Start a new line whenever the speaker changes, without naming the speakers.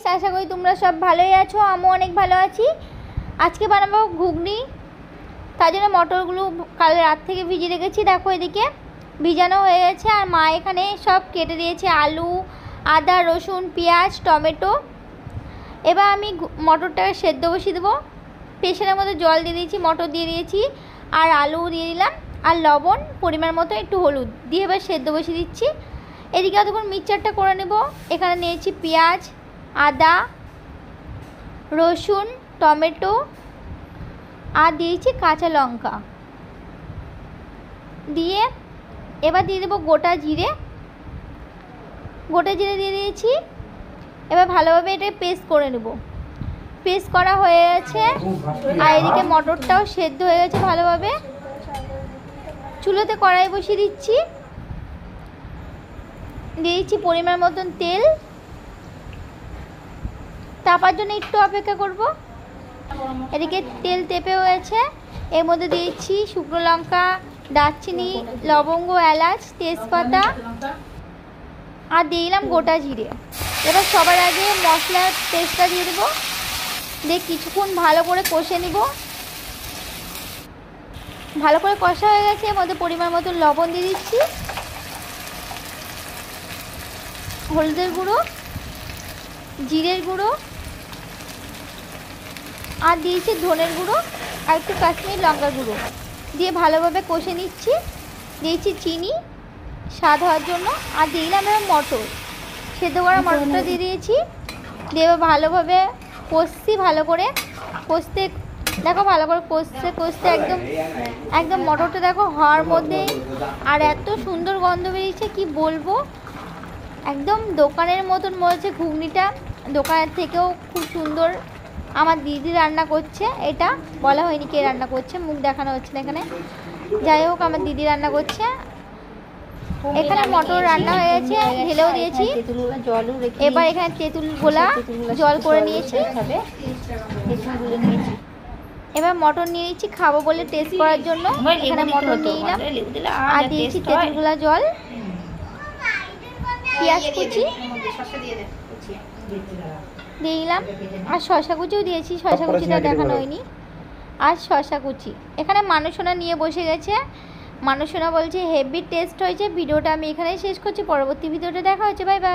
Friends, आशा करी तुम्हारा सब भालोई आछो। आमिও अनेक भालो आछि। आज के बानाबो घुगनी। तार जोन्नो मटरगुलो काल रात थेके भिजिए रेखेछि। देखो एदिके भिजानो हये गेछे आर मा एखाने सब केटे दिएछे आलू, आदा, रसुन, पेঁয়াজ, टमेटो। एबार आमी मटरटाके सेদ্ধ बसिए देबो। प्रेसारेर मধ্যে जल दिए दिएछि, मटर दिए दिएछि और आलू दिए दिलाम और लवण परिमाण मतो एकटु हलुद दिए एबार सेদ্ধ बसिए दिচ্ছি। एदिके ततक्षण मिक्सचारटा करे नेब। एखाने निয়েছি পেঁয়াজ, आदा, रसुन, टमेटो और दिएছি काँचा लंका दिए एबार दिए देব गोटा जिरे। गोटा जिरे दिए दिएছি। एबार भालोभाবে এটা পেস্ট করে নেব। পেস্ট করা হয়ে গেছে আর এদিকে মটরটাও সেদ্ধ হয়ে গেছে ভালোভাবে। চুলোতে কড়াই বসিয়ে দিচ্ছি। দিয়ে দিচ্ছি পরিমাণ মতন তেল। তাপার জন্য একটু অপেক্ষা করব। এদিকে তেল তেপে গেছে। এর মধ্যে দিয়েছি শুকনো লঙ্কা, দারচিনি, লবঙ্গ, এলাচ, তেজপাতা আর দিয়ে দিলাম গোটা জিরে। এবার সবার আগে মশলার পেস্টটা দিয়ে দেবো। দিয়ে কিছুক্ষণ ভালো করে কষে নিব। ভালো করে কষা হয়ে গেছে। এর মধ্যে পরিমাণ মতন লবণ দিয়ে দিচ্ছি, হলুদের গুঁড়ো, জিরের গুঁড়ো আর দিয়েছি ধনের গুঁড়ো আর একটু কাশ্মীর লঙ্কার গুঁড়ো দিয়ে ভালোভাবে কষে নিচ্ছি। দিয়েছি চিনি স্বাদ হওয়ার জন্য আর দিয়ে দিলাম মটর, সেদ্ধ করা মটরটা দিয়ে দিয়েছি। দিয়ে ভালোভাবে কষছি। ভালো করে কষতে দেখো, ভালো করে কষতে কষতে একদম মটরটা দেখো হওয়ার মধ্যে আর এত সুন্দর গন্ধ বেরিয়েছে কি বলবো। একদম দোকানের মতন মনে ঘুগনিটা, দোকানের থেকেও খুব সুন্দর আমার দিদি রান্না করছে। এটা বলা হয়নি কে রান্না করছে, মুখ দেখানো হচ্ছে না এখানে। যাই হোক আমার দিদি রান্না করছে। এখানে মটর রান্না হয়ে গেছে, ঢেলেও দিয়েছি। এবার এখানে তেঁতুল গোলা জল করে নিয়েছি। এবার মটর নিয়ে নিচ্ছি খাবো বলে টেস্ট করার জন্য। এখানে মটর নিয়ে নিলাম আর দিয়েছি তেঁতুল গোলা জল, পেঁয়াজ কুচি দিয়ে দিলাম আর শসা কুচিও দিয়েছি। শসা কুচিটা দেখানো হয়নি। আর শসা কুচি এখানে মানুষোনা নিয়ে বসে গেছে। মানুষোনা বলছে হেভি টেস্ট হয়েছে। ভিডিওটা আমি এখানেই শেষ করছি। পরবর্তী ভিডিওটা দেখা হচ্ছে। Bye bye.